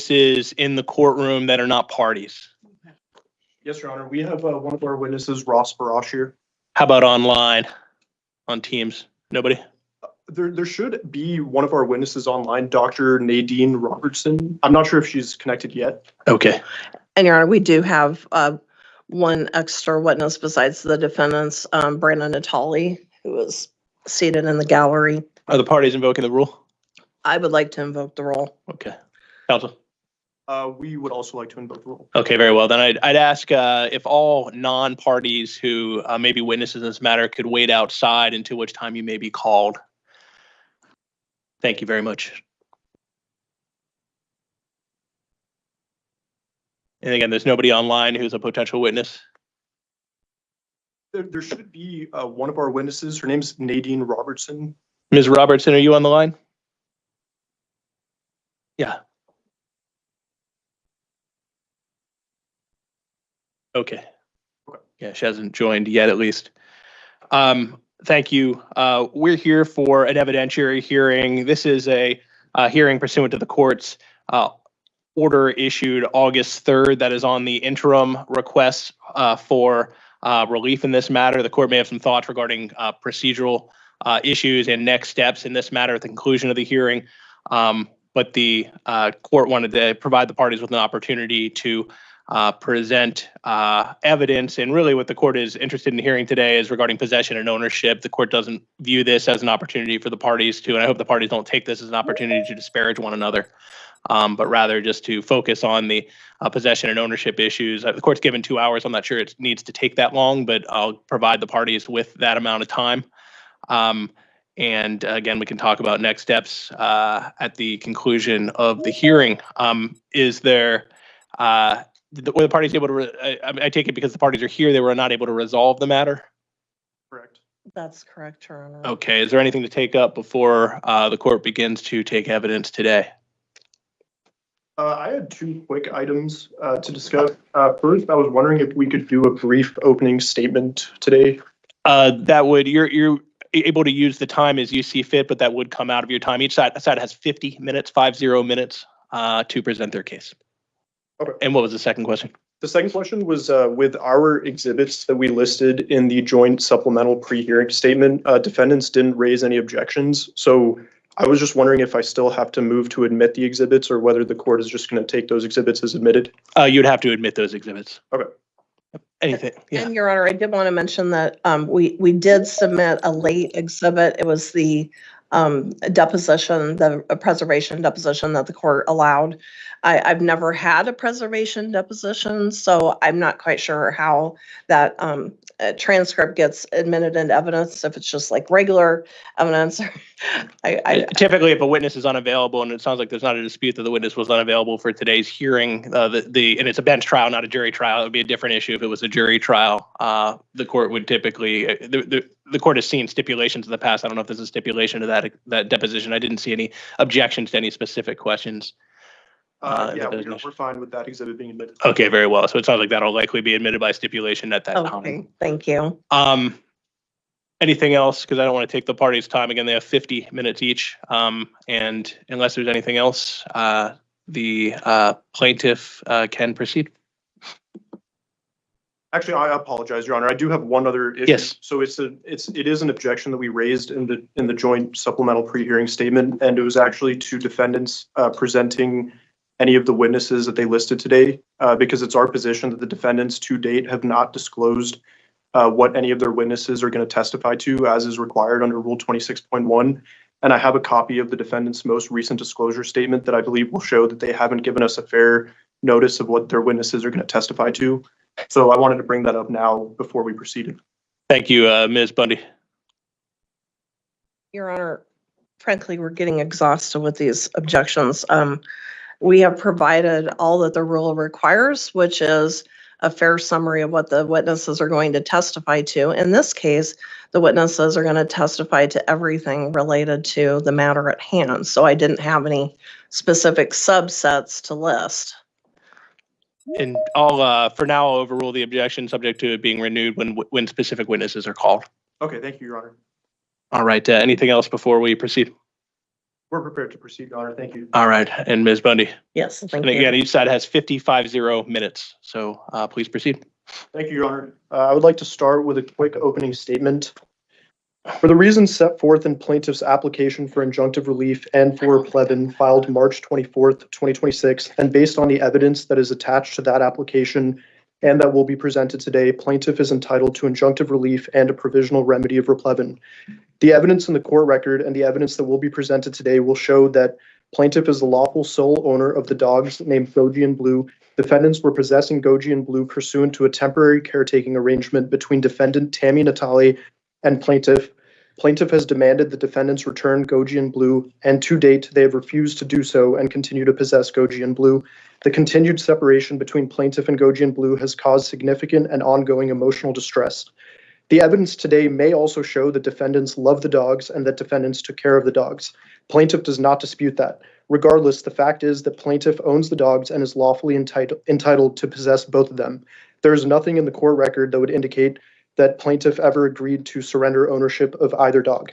witnesses in the courtroom that are not parties? Yes, Your Honor. We have one of our witnesses, Ross Barash, here. How about online, on Teams? Nobody? There should be one of our witnesses online, Dr. Nadine Robertson. I'm not sure if she's connected yet. Okay. And Your Honor, we do have one extra witness besides the defendants, Brandon Natale, who is seated in the gallery. Are the parties invoking the rule? I would like to invoke the rule. Okay. Counsel? We would also like to invoke the rule. Okay, very well. Then I'd ask if all non-parties who may be witnesses in this matter could wait outside until which time you may be called. Thank you very much. And again, there's nobody online who's a potential witness? There should be one of our witnesses. Her name's Nadine Robertson. Ms. Robertson, are you on the line? Yeah. Okay. Yeah, she hasn't joined yet, at least. Thank you. We're here for an evidentiary hearing. This is a hearing pursuant to the court's order issued August 3rd that is on the interim request for relief in this matter. The court may have some thoughts regarding procedural issues and next steps in this matter at the conclusion of the hearing. But the court wanted to provide the parties with an opportunity to present evidence. And really what the court is interested in hearing today is regarding possession and ownership. The court doesn't view this as an opportunity for the parties to, and I hope the parties don't take this as an opportunity to disparage one another, but rather just to focus on the possession and ownership issues. The court's given 2 hours. I'm not sure it needs to take that long, but I'll provide the parties with that amount of time. And again, we can talk about next steps at the conclusion of the hearing. Is there, were the parties able to, I take it because the parties are here, they were not able to resolve the matter? Correct. That's correct, Your Honor. Okay, is there anything to take up before the court begins to take evidence today? I had two quick items to discuss. First, I was wondering if we could do a brief opening statement today. That would, you're able to use the time as you see fit, but that would come out of your time. Each side has 50 minutes, 50 minutes to present their case. Okay. And what was the second question? The second question was with our exhibits that we listed in the joint supplemental pre-hearing statement, defendants didn't raise any objections. So I was just wondering if I still have to move to admit the exhibits or whether the court is just going to take those exhibits as admitted. You'd have to admit those exhibits. Okay. Anything? Yeah. And Your Honor, I did want to mention that we did submit a late exhibit. It was the deposition, the preservation deposition that the court allowed. I've never had a preservation deposition, so I'm not quite sure how that transcript gets admitted into evidence, if it's just like regular evidence. Typically, if a witness is unavailable, and it sounds like there's not a dispute that the witness was unavailable for today's hearing, and it's a bench trial, not a jury trial, it would be a different issue if it was a jury trial. The court would typically, the court has seen stipulations in the past. I don't know if there's a stipulation to that deposition. I didn't see any objections to any specific questions. Yeah, we're fine with that exhibit being admitted. Okay, very well. So it sounds like that'll likely be admitted by stipulation at that time. Okay, thank you. Anything else? Because I don't want to take the parties' time. Again, they have 50 minutes each. And unless there's anything else, the plaintiff can proceed. Actually, I apologize, Your Honor. I do have one other issue. Yes. So it is an objection that we raised in the joint supplemental pre-hearing statement, and it was actually to defendants presenting any of the witnesses that they listed today, because it's our position that the defendants to date have not disclosed what any of their witnesses are going to testify to, as is required under Rule 26.1. And I have a copy of the defendant's most recent disclosure statement that I believe will show that they haven't given us a fair notice of what their witnesses are going to testify to. So I wanted to bring that up now before we proceeded. Thank you, Ms. Bundy. Your Honor, frankly, we're getting exhausted with these objections. We have provided all that the rule requires, which is a fair summary of what the witnesses are going to testify to. In this case, the witnesses are going to testify to everything related to the matter at hand. So I didn't have any specific subsets to list. And I'll, for now, overrule the objection subject to it being renewed when specific witnesses are called. Okay, thank you, Your Honor. All right, anything else before we proceed? We're prepared to proceed, Your Honor. Thank you. All right, and Ms. Bundy. Yes, thank And again, you. each side has 55 minutes, so please proceed. Thank you, Your Honor. I would like to start with a quick opening statement. For the reasons set forth in plaintiff's application for injunctive relief and for plebin filed March 24th, 2026, and based on the evidence that is attached to that application and that will be presented today, plaintiff is entitled to injunctive relief and a provisional remedy of replevin. The evidence in the court record and the evidence that will be presented today will show that plaintiff is the lawful sole owner of the dogs named Goji and Blue. Defendants were possessing Goji and Blue pursuant to a temporary caretaking arrangement between defendant Tammy Natale and plaintiff. Plaintiff has demanded the defendants return Goji and Blue, and to date, they have refused to do so and continue to possess Goji and Blue. The continued separation between plaintiff and Goji and Blue has caused significant and ongoing emotional distress. The evidence today may also show that defendants love the dogs and that defendants took care of the dogs. Plaintiff does not dispute that. Regardless, the fact is that plaintiff owns the dogs and is lawfully entitled to possess both of them. There is nothing in the court record that would indicate that plaintiff ever agreed to surrender ownership of either dog.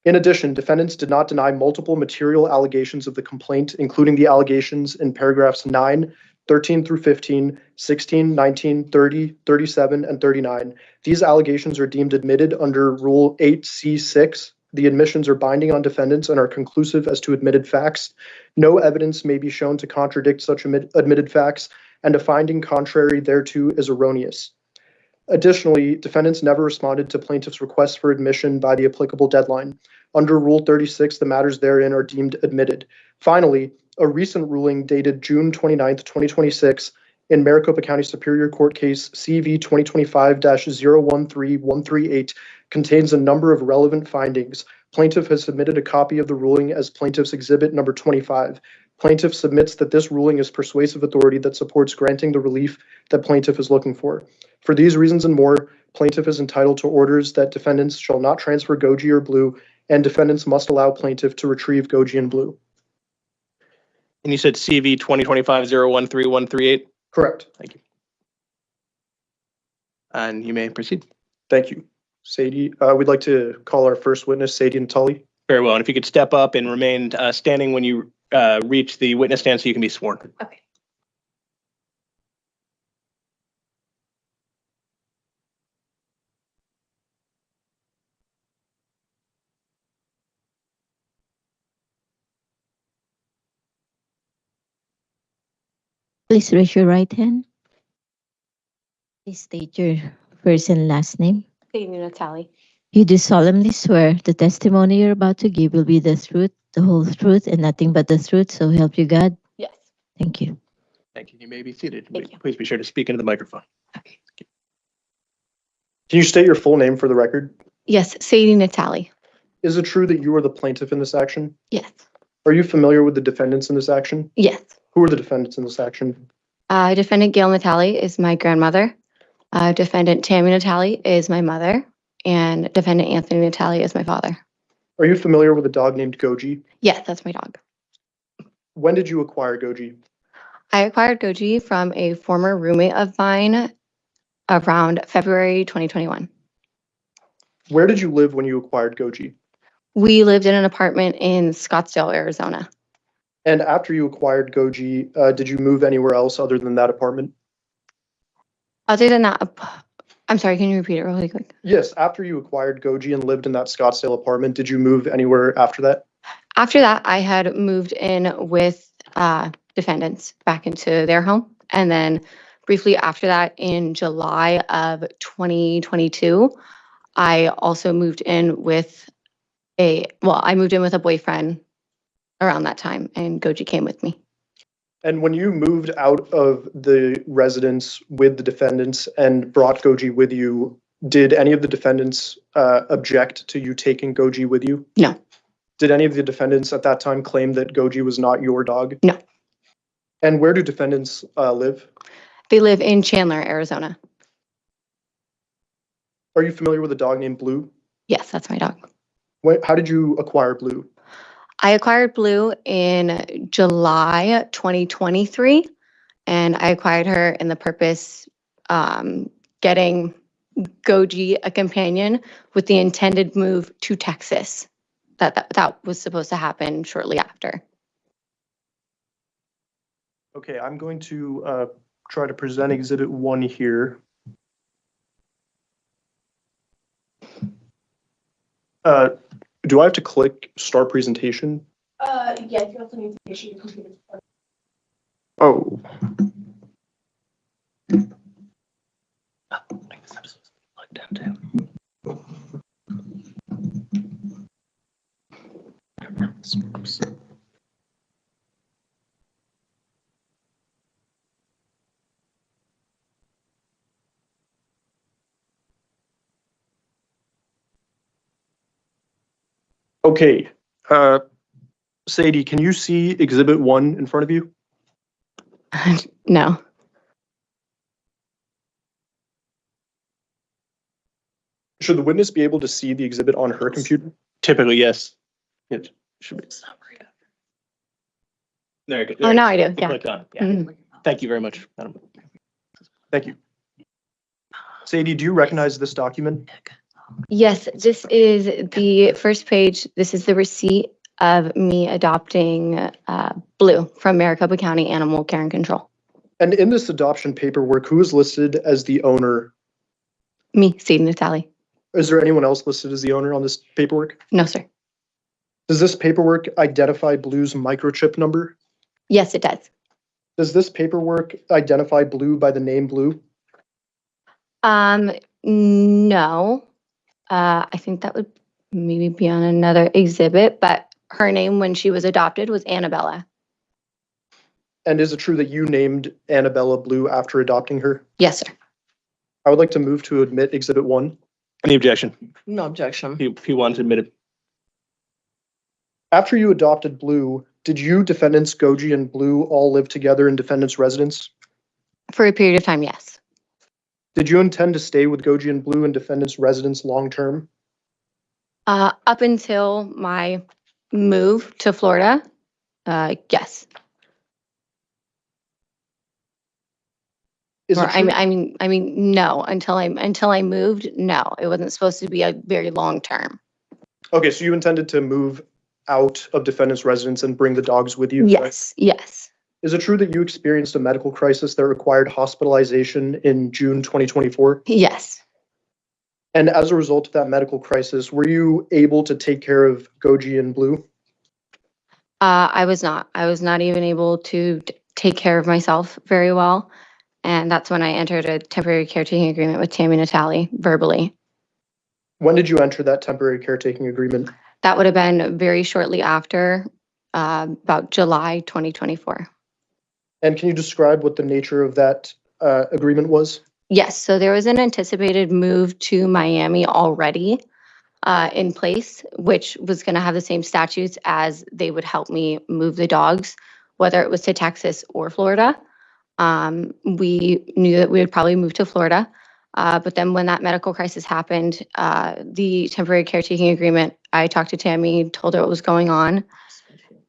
In addition, defendants did not deny multiple material allegations of the complaint, including the allegations in paragraphs 9, 13 through 15, 16, 19, 30, 37, and 39. These allegations are deemed admitted under Rule 8C6. The admissions are binding on defendants and are conclusive as to admitted facts. No evidence may be shown to contradict such admitted facts, and a finding contrary thereto is erroneous. Additionally, defendants never responded to plaintiff's request for admission by the applicable deadline. Under Rule 36, the matters therein are deemed admitted. Finally, a recent ruling dated June 29th, 2026, in Maricopa County Superior Court case CV2025-013138 contains a number of relevant findings. Plaintiff has submitted a copy of the ruling as plaintiff's exhibit number 25. Plaintiff submits that this ruling is persuasive authority that supports granting the relief that plaintiff is looking for. For these reasons and more, plaintiff is entitled to orders that defendants shall not transfer Goji or Blue, and defendants must allow plaintiff to retrieve Goji and Blue. And you said CV 2025-013138? Correct. Thank you. And you may proceed. Thank you. Sadie, we'd like to call our first witness, Sadie Natale. Very well. And if you could step up and remain standing when you reach the witness stand so you can be sworn. Okay. Please raise your right hand. Please state your first and last name. Natale. You do solemnly swear the testimony you're about to give will be the truth, the whole truth, and nothing but the truth, so help you God? Yes. Thank you. Thank you. You may be seated. Thank you. Please be sure to speak into the microphone. Okay. Can you state your full name for the record? Yes, Sadie Natale. Is it true that you are the plaintiff in this action? Yes. Are you familiar with the defendants in this action? Yes. Who are the defendants in this action? Defendant Gail Natale is my grandmother. Defendant Tammy Natale is my mother. And defendant Anthony Natale is my father. Are you familiar with a dog named Goji? Yes, that's my dog. When did you acquire Goji? I acquired Goji from a former roommate of mine around February 2021. Where did you live when you acquired Goji? We lived in an apartment in Scottsdale, Arizona. And after you acquired Goji, did you move anywhere else other than that apartment? Other than that, I'm sorry, can you repeat it really quick? Yes, after you acquired Goji and lived in that Scottsdale apartment, did you move anywhere after that? After that, I had moved in with defendants back into their home. And then briefly after that, in July of 2022, I also moved in with a boyfriend around that time, and Goji came with me. And when you moved out of the residence with the defendants and brought Goji with you, did any of the defendants object to you taking Goji with you? No. Did any of the defendants at that time claim that Goji was not your dog? No. And where do defendants live? They live in Chandler, Arizona. Are you familiar with a dog named Blue? Yes, that's my dog. How did you acquire Blue? I acquired Blue in July 2023, and I acquired her in the purpose getting Goji a companion with the intended move to Texas. that was supposed to happen shortly after. Okay, I'm going to try to present Exhibit 1 here. Do I have to click Start Presentation? Yeah, you also need to issue your computer. Oh. Okay, Sadie, can you see Exhibit 1 in front of you? No. Should the witness be able to see the exhibit on her computer? Typically, yes. It should be. There you go. Oh, now I do. Yeah. Click on it. Yeah. Mhm. Thank you very much, madam. Thank you. Sadie, do you recognize this document? Yes, this is the first page. This is the receipt of me adopting Blue from Maricopa County Animal Care and Control. And in this adoption paperwork, who is listed as the owner? Me, Sadie Natale. Is there anyone else listed as the owner on this paperwork? No, sir. Does this paperwork identify Blue's microchip number? Yes, it does. Does this paperwork identify Blue by the name Blue? No. I think that would maybe be on another exhibit, but her name when she was adopted was Annabella. And is it true that you named Annabella Blue after adopting her? Yes, sir. I would like to move to admit Exhibit 1. Any objection? No objection. If you want to admit it. After you adopted Blue, did you, defendants Goji and Blue, all live together in defendant's residence? For a period of time, yes. Did you intend to stay with Goji and Blue in defendant's residence long term? Up until my move to Florida, yes. Is Or it true? I mean, no. Until I moved, no. It wasn't supposed to be a very long term. Okay, so you intended to move out of defendant's residence and bring the dogs with you? Right? Yes, yes. Is it true that you experienced a medical crisis that required hospitalization in June 2024? Yes. And as a result of that medical crisis, were you able to take care of Goji and Blue? I was not. I was not even able to take care of myself very well. And that's when I entered a temporary caretaking agreement with Tammy Natale verbally. When did you enter that temporary caretaking agreement? That would have been very shortly after, about July 2024. And can you describe what the nature of that agreement was? Yes, so there was an anticipated move to Miami already in place, which was going to have the same statutes as they would help me move the dogs, whether it was to Texas or Florida. We knew that we would probably move to Florida. But then when that medical crisis happened, the temporary caretaking agreement, I talked to Tammy, told her what was going on.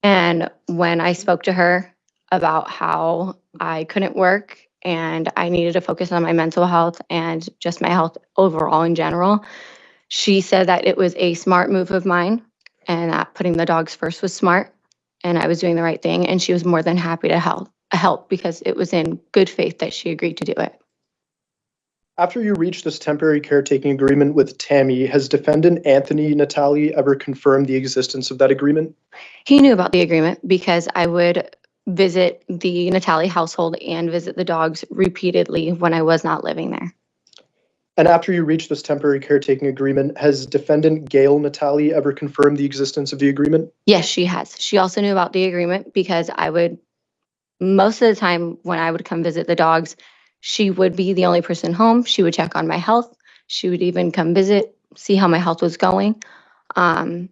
And when I spoke to her about how I couldn't work and I needed to focus on my mental health and just my health overall in general, she said that it was a smart move of mine and that putting the dogs first was smart and I was doing the right thing. And she was more than happy to help because it was in good faith that she agreed to do it. After you reached this temporary caretaking agreement with Tammy, has defendant Anthony Natale ever confirmed the existence of that agreement? He knew about the agreement because I would visit the Natale household and visit the dogs repeatedly when I was not living there. And after you reached this temporary caretaking agreement, has defendant Gail Natale ever confirmed the existence of the agreement? Yes, she has. She also knew about the agreement because I would, most of the time when I would come visit the dogs, she would be the only person home. She would check on my health. She would even come visit, see how my health was going. And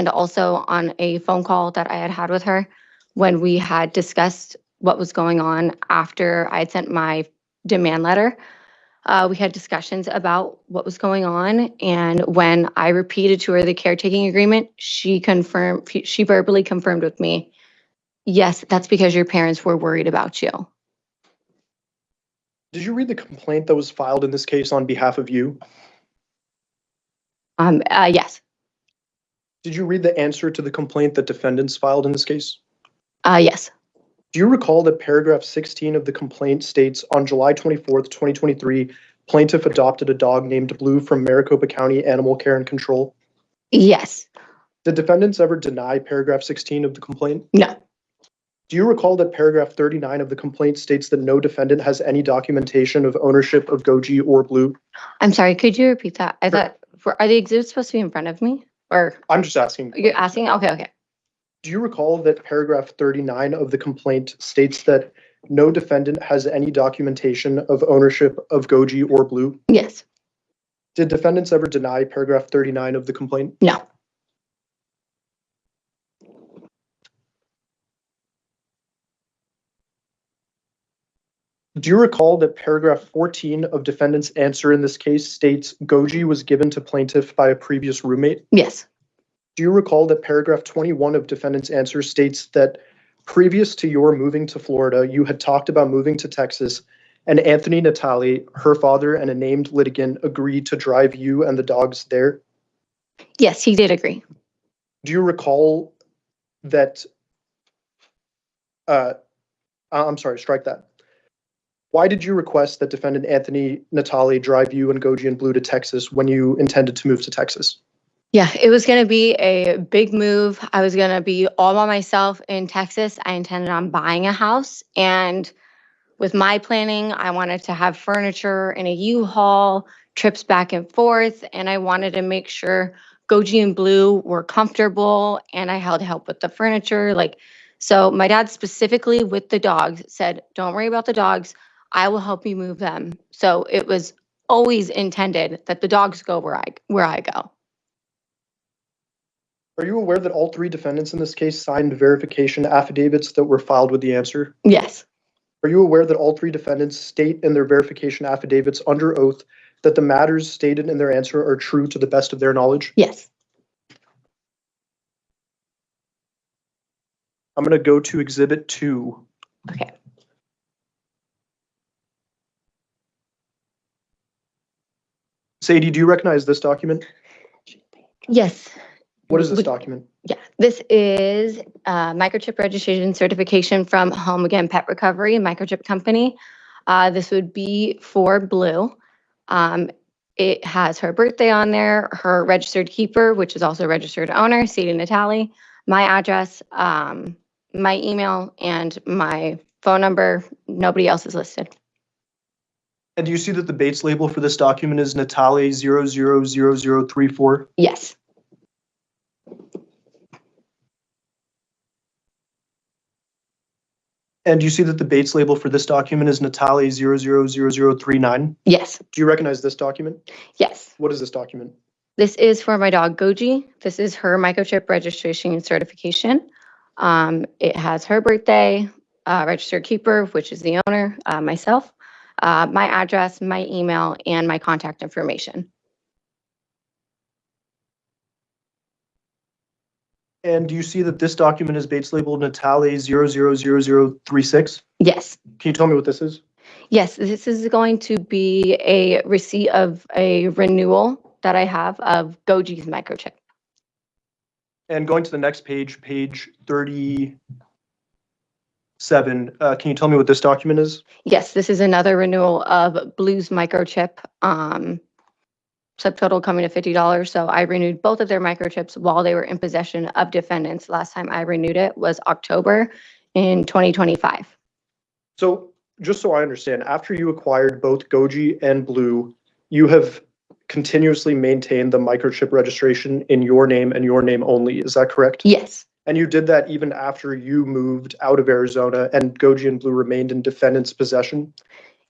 also on a phone call that I had with her when we had discussed what was going on after I had sent my demand letter. We had discussions about what was going on. And when I repeated to her the caretaking agreement, she verbally confirmed with me, yes, that's because your parents were worried about you. Did you read the complaint that was filed in this case on behalf of you? Yes. Did you read the answer to the complaint that defendants filed in this case? Yes. Do you recall that paragraph 16 of the complaint states, on July 24th, 2023, plaintiff adopted a dog named Blue from Maricopa County Animal Care and Control? Yes. Did defendants ever deny paragraph 16 of the complaint? No. Do you recall that paragraph 39 of the complaint states that no defendant has any documentation of ownership of Goji or Blue? I'm sorry, could you repeat that? I Sure. thought, are the exhibits supposed to be in front of me? Or I'm just asking. you're asking? Okay. Do you recall that paragraph 39 of the complaint states that no defendant has any documentation of ownership of Goji or Blue? Yes. Did defendants ever deny paragraph 39 of the complaint? No. Do you recall that paragraph 14 of defendant's answer in this case states Goji was given to plaintiff by a previous roommate? Yes. Do you recall that paragraph 21 of defendant's answer states that previous to your moving to Florida, you had talked about moving to Texas, and Anthony Natale, her father, and a named litigant agreed to drive you and the dogs there? Yes, he did agree. Do you recall that, I'm sorry, strike that. Why did you request that defendant Anthony Natale drive you and Goji and Blue to Texas when you intended to move to Texas? Yeah, it was going to be a big move. I was going to be all by myself in Texas. I intended on buying a house. And with my planning, I wanted to have furniture in a U-Haul, trips back and forth. And I wanted to make sure Goji and Blue were comfortable. And I had help with the furniture. So my dad specifically with the dogs said, don't worry about the dogs. I will help you move them. So it was always intended that the dogs go where I go. Are you aware that all three defendants in this case signed verification affidavits that were filed with the answer? Yes. Are you aware that all three defendants state in their verification affidavits under oath that the matters stated in their answer are true to the best of their knowledge? Yes. I'm going to go to Exhibit 2. Okay. Sadie, do you recognize this document? Yes. What is this document? Yeah, this is microchip registration certification from Home Again Pet Recovery, microchip company. This would be for Blue. It has her birthday on there, her registered keeper, which is also a registered owner, Sadie Natale, my address, my email, and my phone number. Nobody else is listed. And do you see that the Bates label for this document is Natale 000034? Yes. And do you see that the Bates label for this document is Natale 000039? Yes. Do you recognize this document? Yes. What is this document? This is for my dog Goji. This is her microchip registration and certification. It has her birthday, registered keeper, which is the owner, myself, my address, my email, and my contact information. And do you see that this document is Bates labeled Natale 000036? Yes. Can you tell me what this is? Yes, this is going to be a receipt of a renewal that I have of Goji's microchip. And going to the next page, page 37, can you tell me what this document is? Yes, this is another renewal of Blue's microchip. Subtotal coming to $50. So I renewed both of their microchips while they were in possession of defendants. Last time I renewed it was October in 2025. So just so I understand, after you acquired both Goji and Blue, you have continuously maintained the microchip registration in your name and your name only. Is that correct? Yes. And you did that even after you moved out of Arizona and Goji and Blue remained in defendant's possession?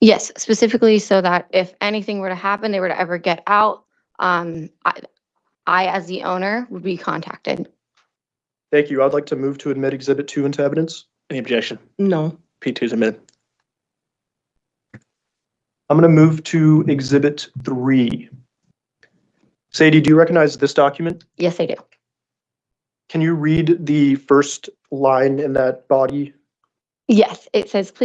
Yes, specifically so that if anything were to happen, they were to ever get out, I as the owner would be contacted. Thank you. I'd like to move to admit Exhibit 2 into evidence. Any objection? No. P2 is admitted. I'm going to move to Exhibit 3. Sadie, do you recognize this document? Yes, I do. Can you read the first line in that body? Yes, it says, please